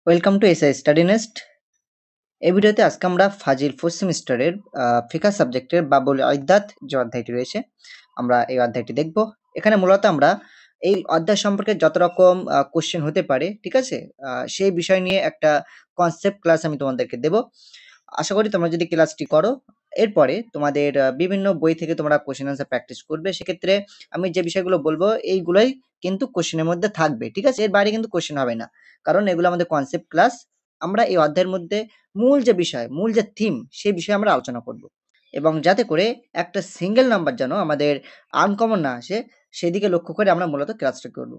Welcome to SI study nest. এই ভিডিওতে আজকে আমরা ফাজিল ফোর্থ সেমিস্টারের ফিকহ সাবজেক্টের বাবুল ইদ্দাত যে অধ্যায়টি রয়েছে, আমরা এই অধ্যায়টি দেখব। এখানে মূলত আমরা এই অধ্যায় সম্পর্কে যত রকম কোশ্চেন হতে পারে, ঠিক আছে, সেই বিষয় নিয়ে একটা কনসেপ্ট ক্লাস আমি তোমাদেরকে দেব। আশা করি তোমরা যদি ক্লাসটি করো, এরপরে তোমাদের বিভিন্ন বই থেকে তোমরা কোশ্চেন আনসার প্র্যাকটিস করবে। সেক্ষেত্রে আমি যে বিষয়গুলো বলবো এইগুলোই কিন্তু কোশ্চেনের মধ্যে থাকবে, ঠিক আছে, এর বাইরে কিন্তু কোশ্চেন হবে না, কারণ এগুলো আমাদের কনসেপ্ট ক্লাস। আমরা এই অধ্যায়ের মধ্যে মূল যে বিষয়, মূল যে থিম, সেই বিষয়ে আমরা আলোচনা করব, এবং যাতে করে একটা সিঙ্গেল নাম্বার যেন আমাদের আনকমন না আসে, সেদিকে লক্ষ্য করে আমরা মূলত ক্লাসটা করব।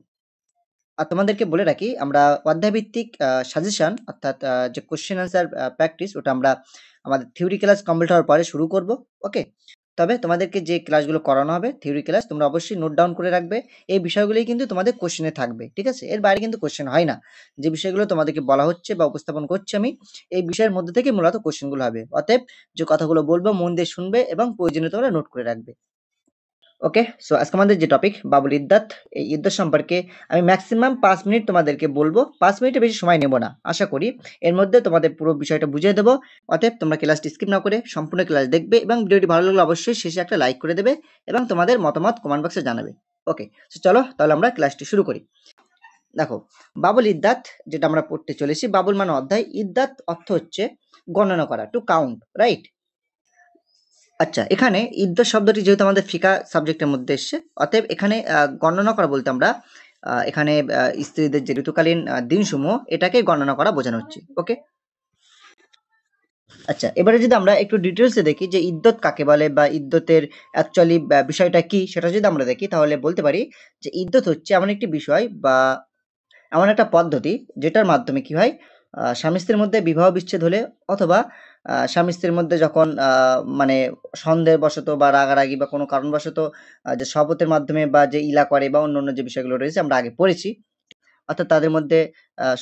আর তোমাদেরকে বলে রাখি, আমরা অধ্যায়ভিত্তিক সাজেশন অর্থাৎ যে কোশ্চেন আনসার প্র্যাকটিস, ওটা আমরা আমাদের থিওরি ক্লাস কমপ্লিট হওয়ার পরে শুরু করব। ওকে, তবে তোমাদেরকে যে ক্লাসগুলো করানো হবে থিওরি ক্লাস, তোমরা অবশ্যই নোট ডাউন করে রাখবে। এই বিষয়গুলোই কিন্তু তোমাদের কোশ্চেনে থাকবে, ঠিক আছে, এর বাইরে কিন্তু কোশ্চেন হয় না। যে বিষয়গুলো তোমাদেরকে বলা হচ্ছে বা উপস্থাপন করছি আমি, এই বিষয়ের মধ্যে থেকে মূলত কোশ্চেনগুলো হবে। অতএব যে কথাগুলো বলবো মন দিয়ে শুনবে এবং প্রয়োজনীয় তোমরা নোট করে রাখবে। ওকে, সো আজকে আমাদের যে টপিক বাবুল ইদ্দাত, এই ইদ্দাত সম্পর্কে আমি ম্যাক্সিমাম 5 মিনিট তোমাদেরকে বলবো। 5 মিনিটের বেশি সময় নেব না, আশা করি এর মধ্যে তোমাদের পুরো বিষয়টা বুঝিয়ে দেবো। অতএব তোমরা ক্লাসটি স্কিপ না করে সম্পূর্ণ ক্লাস দেখবে, এবং ভিডিওটি ভালো লাগলে অবশ্যই শেষে একটা লাইক করে দেবে এবং তোমাদের মতামত কমেন্ট বক্সে জানাবে। ওকে, সো চলো তাহলে আমরা ক্লাসটি শুরু করি। দেখো, বাবুল ইদ্দাত যেটা আমরা পড়তে চলেছি, বাবুল মানে অধ্যায়, ইদ্দাত অর্থ হচ্ছে গণনা করা, টু কাউন্ট, রাইট। আচ্ছা, এখানে ইদ্দত শব্দটি যেহেতু আমাদের ফিকা সাবজেক্টের মধ্যে এসছে, অতএব এখানে গণনা করা বলতে আমরা এখানে স্ত্রীদের যে ঋতুকালীন দিনসমূহ, এটাকে গণনা করা বোঝানো হচ্ছে। ওকে, আচ্ছা, এবারে যদি আমরা একটু ডিটেলসে দেখি যে ইদ্দত কাকে বলে বা ইদ্দতের অ্যাকচুয়ালি বিষয়টা কি, সেটা যদি আমরা দেখি তাহলে বলতে পারি যে ইদ্দত হচ্ছে এমন একটি বিষয় বা এমন একটা পদ্ধতি যেটার মাধ্যমে কি হয়, স্বামী স্ত্রীর মধ্যে বিবাহ বিচ্ছেদ হলে, অথবা স্বামী স্ত্রীর মধ্যে যখন মানে সন্দেহবশত বা রাগারাগি বা কোনো কারণবশত যে শপথের মাধ্যমে বা যে ইলা করে বা অন্য অন্য যে বিষয়গুলো রয়েছে আমরা আগে পড়েছি, অর্থাৎ তাদের মধ্যে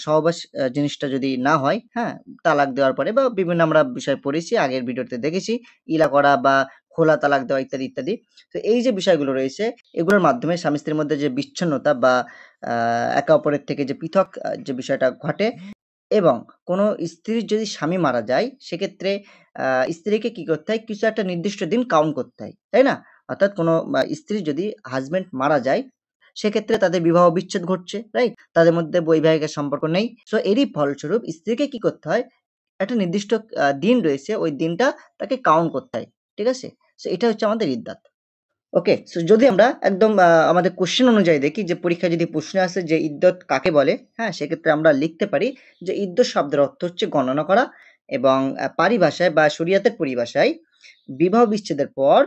সহবাস জিনিসটা যদি না হয়, হ্যাঁ? তালাক দেওয়ার পরে বা বিভিন্ন আমরা বিষয় পড়েছি, আগের ভিডিওতে দেখেছি। ইলা করা বা খোলা তালাক দেওয়া ইত্যাদি, ইত্যাদি। তো এই যে বিষয়গুলো রয়েছে, এগুলোর মাধ্যমে স্বামী-স্ত্রীর মধ্যে যে বিচ্ছিন্নতা বা আ একে অপরের থেকে যে পৃথক যে বিষয়টা ঘটে, এবং কোনো স্ত্রীর যদি স্বামী মারা যায়, সেক্ষেত্রে আ স্ত্রীকে কি করতে হয়? কিছু একটা নির্দিষ্ট দিন কাউন্ট করতে হয়। তাই না? অর্থাৎ কোনো স্ত্রীর যদি হাসব্যান্ড মারা যায়, সেক্ষেত্রে তাদের বিবাহ বিচ্ছেদ ঘটছে, রাইট? তাদের মধ্যে বৈবাহিক সম্পর্ক নেই। সো এরই ফলস্বরূপ স্ত্রীকে কি করতে হয়? একটা নির্দিষ্ট দিন রয়েছে, ওই দিনটা তাকে কাউন্ট করতে হয়। ঠিক আছে? সো এটা হচ্ছে আমাদের ইদ্দাত। ওকে, সো যদি আমরা একদম আমাদের কোশ্চেন অনুযায়ী দেখি, যে পরীক্ষায় যদি প্রশ্ন আসে যে ইদ্দত কাকে বলে, হ্যাঁ? সেক্ষেত্রে আমরা লিখতে পারি যে ইদ্দত শব্দের অর্থ হচ্ছে গণনা করা, এবং পারিভাষায় বা শরিয়াতের পরিভাষায় বিবাহ বিচ্ছেদের পর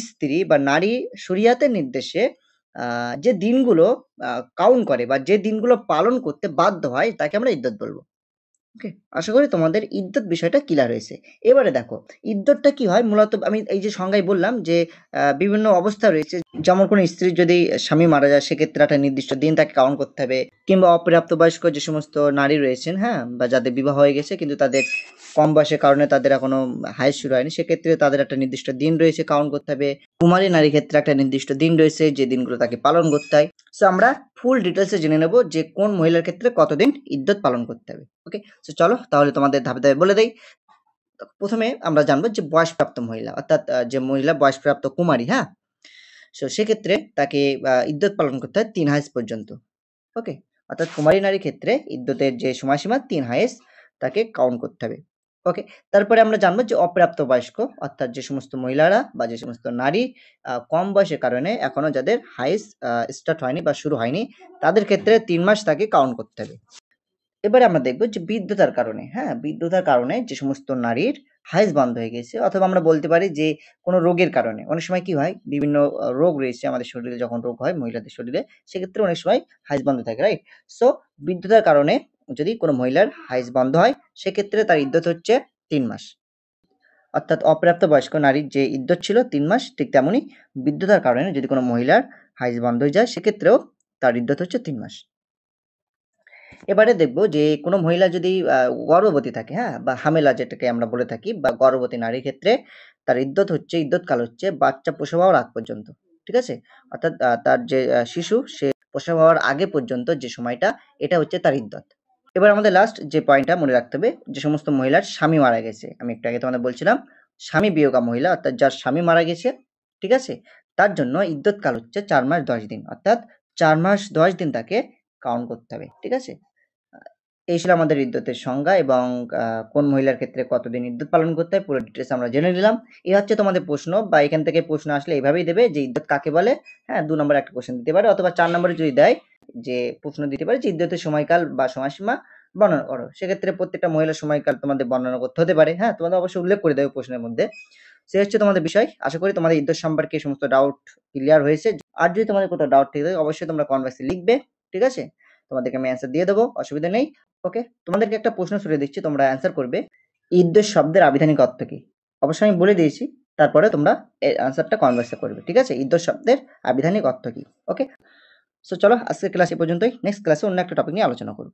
স্ত্রী বা নারী শরিয়াতের নির্দেশে আ যে দিনগুলো আ কাউন্ট করে বা যে দিনগুলো পালন করতে বাধ্য হয়, তাকে আমরা ইদ্দত বলব। ওকে, আশা করি তোমাদের ইদ্দত বিষয়টা ক্লিয়ার হয়েছে। এবারে দেখো, ইদ্দতটা কি হয়? মূলত আমি এই যে সংজ্ঞায় বললাম যে বিভিন্ন অবস্থা রয়েছে। যেমন কোনো স্ত্রীর যদি স্বামী মারা যায়, সেক্ষেত্রে একটা নির্দিষ্ট দিন তাকে কাউন্ট করতে হবে। কিংবা অপ্রাপ্তবয়স্ক যে সমস্ত নারী রয়েছেন, হ্যাঁ? বা যাদের বিবাহ হয়ে গেছে কিন্তু তাদের কম বয়সের কারণে তাদের এখনো হায়েজ শুরু হয়নি, সেক্ষেত্রে তাদের একটা নির্দিষ্ট দিন রয়েছে, কাউন্ট করতে হবে। কুমারী নারীর ক্ষেত্রে একটা নির্দিষ্ট দিন রয়েছে, যে দিনগুলো তাকে পালন করতে হয়। সো আমরা ফুল ডিটেইলস এ জেনে নেব যে কোন মহিলার ক্ষেত্রে কতদিন ইদ্দত পালন করতে হবে। ওকে? সো চলো তাহলে তোমাদের ধাপে, ধাপে বলে দেই। তো ১ম এ আমরা জানবো যে বয়সপ্রাপ্ত মহিলা, অর্থাৎ যে মহিলা বয়সপ্রাপ্ত কুমারী, হ্যাঁ? সো সেক্ষেত্রে তাকে ইদ্দত পালন করতে হয় ৩ হায়েজ পর্যন্ত। ওকে? অর্থাৎ কুমারী নারীর ক্ষেত্রে ইদ্দতের যে সময়সীমা ৩ হায়েজ তাকে কাউন্ট করতে হবে। ওকে? তারপরে আমরা জানবো যে অপ্রাপ্ত বয়স্ক, অর্থাৎ যে সমস্ত মহিলারা বা যে সমস্ত নারী কম বয়সের কারণে এখনো যাদের হায়েজ স্টার্ট হয়নি বা শুরু হয়নি, তাদের ক্ষেত্রে ৩ মাস তাকে কাউন্ট করতে হবে। এবারে আমরা দেখব যে বৃদ্ধতার কারণে, হ্যাঁ? বৃদ্ধতার কারণে যে সমস্ত নারীর হাইজ বন্ধ হয়ে গেছে, অথবা আমরা বলতে পারি যে কোনো রোগের কারণে। অনেক সময় কি হয়? বিভিন্ন রোগ রয়েছে আমাদের শরীরে, যখন রোগ হয় মহিলাদের শরীরে, সেক্ষেত্রে অনেক সময় হাইজ বন্ধ থাকে, রাইট? সো বৃদ্ধতার কারণে যদি কোনো মহিলার হাইজ বন্ধ হয়, সেক্ষেত্রে তার ইদ্দত হচ্ছে ৩ মাস। অর্থাৎ অপ্রাপ্ত বয়স্ক নারীর যে ইদ্দত ছিল ৩ মাস, ঠিক তেমনি বৃদ্ধতার কারণে যদি কোনো মহিলার হাইজ বন্ধ হয়ে যায়, সেক্ষেত্রেও তার ইদ্দত হচ্ছে ৩ মাস। এবারে দেখব যে কোনো মহিলা যদি গর্ভবতী থাকে, হ্যাঁ? বা হামেলা যেটাকে আমরা বলে থাকি, বা গর্ভবতী নারীর ক্ষেত্রে তার ইদ্দতকাল হচ্ছে বাচ্চা প্রসব হওয়ার আগ পর্যন্ত। ঠিক আছে? অর্থাৎ তার যে শিশু, সে প্রসব হওয়ার আগে পর্যন্ত যে সময়টা, এটা হচ্ছে তার ইদ্দত। এবার আমাদের লাস্ট যে পয়েন্টটা মনে রাখতে হবে, যে সমস্ত মহিলার স্বামী মারা গেছে, আমি একটু আগে তোমাদের বলছিলাম স্বামী বিয়োগা মহিলা অর্থাৎ যার স্বামী মারা গেছে, ঠিক আছে, তার জন্য ইদ্যত কাল হচ্ছে 4 মাস 10 দিন, অর্থাৎ 4 মাস 10 দিন তাকে কাউন্ট করতে হবে, ঠিক আছে। এই ছিল আমাদের ইদ্যতের সংজ্ঞা এবং কোন মহিলার ক্ষেত্রে কতদিন ইদ্যত পালন করতে হয় পুরো ডিটেলস আমরা জেনে নিলাম। এই হচ্ছে তোমাদের প্রশ্ন, বা এখান থেকে প্রশ্ন আসলে এভাবেই দেবে যে ইদ্যত কাকে বলে। হ্যাঁ, 2 নম্বরে একটা কোশ্চেন দিতে পারে, অথবা 4 নম্বরে যদি দেয় যে প্রশ্ন দিতে পারে যে ইদ্যতের সময়কাল বা সময়সীমা বর্ণনা করো। সেক্ষেত্রে প্রত্যেকটা মহিলার সময়কাল তোমাদের বর্ণনা করতে হতে পারে। হ্যাঁ, তোমাদের অবশ্যই উল্লেখ করে দেবে প্রশ্নের মধ্যে। সে হচ্ছে তোমাদের বিষয়। আশা করি তোমাদের ইদ্যত সম্পর্কে সমস্ত ডাউট ক্লিয়ার হয়েছে। আর যদি তোমাদের কোথাও ডাউট থেকে থাকে অবশ্যই তোমরা কমেন্ট বক্সে লিখবে, ঠিক আছে? তোমাদেরকে আমি অ্যান্সার দিয়ে দেবো, অসুবিধা নেই। ওকে, তোমাদেরকে একটা প্রশ্ন ছুড়ে দিচ্ছি, তোমরা অ্যান্সার করবে। ইদ্যত শব্দের আবিধানিক অর্থ কি? অবশ্যই আমি বলে দিয়েছি, তারপরে তোমরা এর অ্যান্সারটা কমেন্ট বক্সে করবে, ঠিক আছে? ইদ্যত শব্দের আবিধানিক অর্থ কি? ওকে, সো চলো আজকের ক্লাস এ পর্যন্তই। নেক্সট ক্লাসে অন্য একটা টপিক নিয়ে আলোচনা করব।